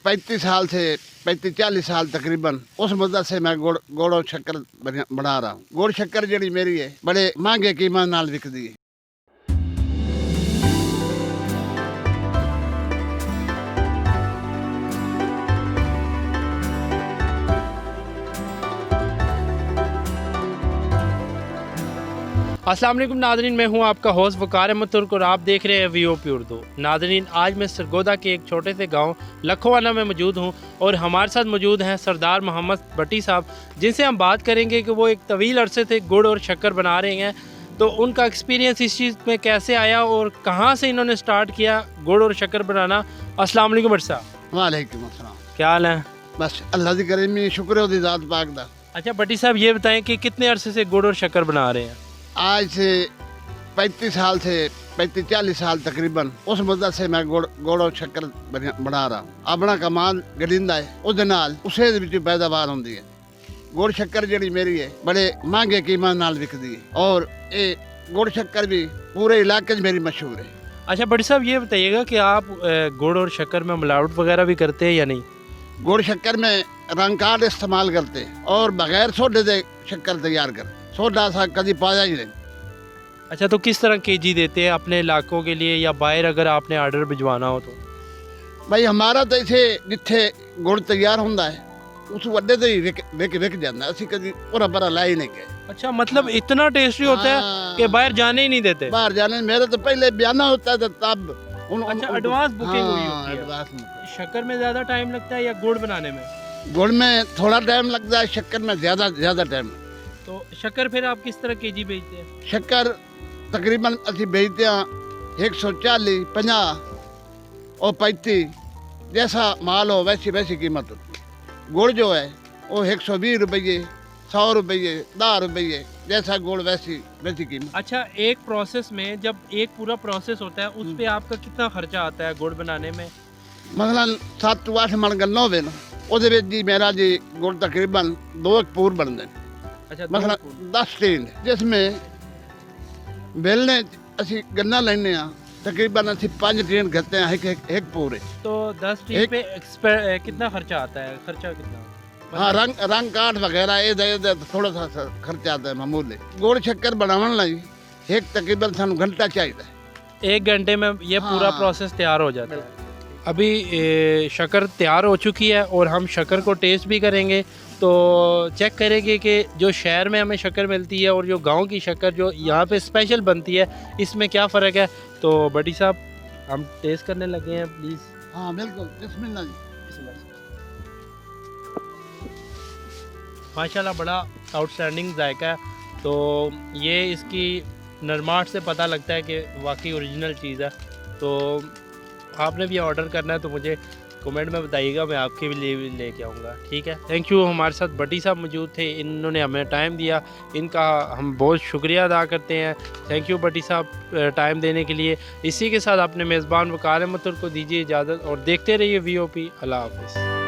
35 साल से 35-40 साल तकरीबन उस मुद्दत से मैं गुड़ और शक्कर बना रहा हूँ। गुड़ शक्कर जी मेरी है बड़े महंगे कीमत नाल विकदी है। अस्सलाम वालेकुम नादरीन, मैं हूं आपका होस्ट वकार अहमद तुर्क और आप देख रहे हैं वीओपी उर्दू। नादरीन, आज मैं सरगोदा के एक छोटे से गांव लखवाना में मौजूद हूं और हमारे साथ मौजूद हैं सरदार मोहम्मद भट्टी साहब, जिनसे हम बात करेंगे कि वो एक तवील अरसे से गुड़ और शक्कर बना रहे हैं, तो उनका एक्सपीरियंस इस चीज़ में कैसे आया और कहाँ से इन्होंने स्टार्ट किया गुड़ और शक्कर बनाना। अस्सलाम वालेकुम भट्टी साहब। वालेकुम अस्सलाम। क्या हाल है? बस अल्लाह की करीमी, शुक्र है ज़ात पाक दा। अच्छा भट्टी साहब, ये बताएं कि कितने अरसे से गुड़ और शक्कर बना रहे हैं? आज से 35 साल से 35-40 साल तकरीबन उस मुद्दत से मैं गुड़ और शक्कर बना रहा हूँ। अपना कमाल गलिंदा है उसदे नाल उसे दे विच पैदावार होंदी है। गुड़ शक्कर जी मेरी है बड़े महंगे कीमत नाल विकदी है और ये गुड़ शक्कर भी पूरे इलाके में मेरी मशहूर है। अच्छा भट्टी साहब, ये बताइएगा कि आप गुड़ और शक्कर में मिलावट वगैरह भी करते हैं या नहीं? गुड़ शक्कर में रंग कार्ड इस्तेमाल करते और बगैर सोडे से शक्कर तैयार कर, सोडा सा कभी पाया ही नहीं। अच्छा, तो किस तरह केजी देते हैं अपने इलाकों के लिए या बाहर अगर आपने आर्डर भिजवाना हो तो? भाई हमारा तो इसे जिथे गुड़ तैयार होंदा है उस वड्डे से ही विक जाता है, असी कभी पूरा भरा ला ही नहीं गए। अच्छा, मतलब इतना टेस्टी होता है कि बाहर जाने ही नहीं देते? बाहर जाने मेरा तो पहले बयाना होता था तब अच्छा, एडवांस बुकिंग हुई होती है। एडवांस में। शक्कर में ज़्यादा टाइम लगता है या गुड़ बनाने में? गुड़ में थोड़ा टाइम लगता है, शक्कर में ज़्यादा टाइम। तो शक्कर फिर आप किस तरह केजी बेचते हैं? शक्कर तकरीबन असी बेचते हैं 140, 50 और 35, जैसा माल हो वैसी कीमत होती है। गुड़ जो है वो 120 रुपये, 100 रुपये, 10 रुपये, जैसा गुड़ वैसी कीमत। अच्छा, एक प्रोसेस में जब एक पूरा प्रोसेस होता है उस पे आपका कितना खर्चा आता है गुड़ बनाने में? मसलन 7-8 मन गन्ना होवे ना ਉਹਦੇ ਵਿੱਚ जी मेरा जी गुड़ तकरीबन 2 पूर बनते हैं। अच्छा, मसलन 10 टीन जिसमें बेलने असी गन्ना लेने तकरीबन असी 5 टीन करते हैं एक पूरे। तो 10 टीन पे कितना खर्चा आता है? खर्चा कितना? हाँ, रंग काठ वगैरह ये थोड़ा सा खर्चा आता है मामूली। गुड़ शक्कर बनाने लगी एक तकरीबन सानू घंटा चाहिए। 1 घंटे में ये पूरा प्रोसेस तैयार हो जाता है। अभी शक्कर तैयार हो चुकी है और हम शक्कर को टेस्ट भी करेंगे, तो चेक करेंगे कि जो शहर में हमें शक्कर मिलती है और जो गांव की शक्कर जो यहाँ पे स्पेशल बनती है इसमें क्या फ़र्क है। तो भट्टी साहब, हम टेस्ट करने लगे हैं, प्लीज़। हाँ बिल्कुल, बिस्मिल्लाह जी। माशाल्लाह, बड़ा आउटस्टैंडिंग जायका है। तो ये इसकी नरमाट से पता लगता है कि वाकई ओरिजिनल चीज़ है। तो आपने भी ऑर्डर करना है तो मुझे कमेंट में बताइएगा, मैं आपके लिए भी लेके आऊँगा। ठीक है, थैंक यू। हमारे साथ भट्टी साहब मौजूद थे, इन्होंने हमें टाइम दिया, इनका हम बहुत शुक्रिया अदा करते हैं। थैंक यू भट्टी साहब टाइम देने के लिए। इसी के साथ अपने मेज़बान वकार अहमद तुर्क को दीजिए इजाज़त और देखते रहिए वीओपी। अल्लाह हाफ़िज़।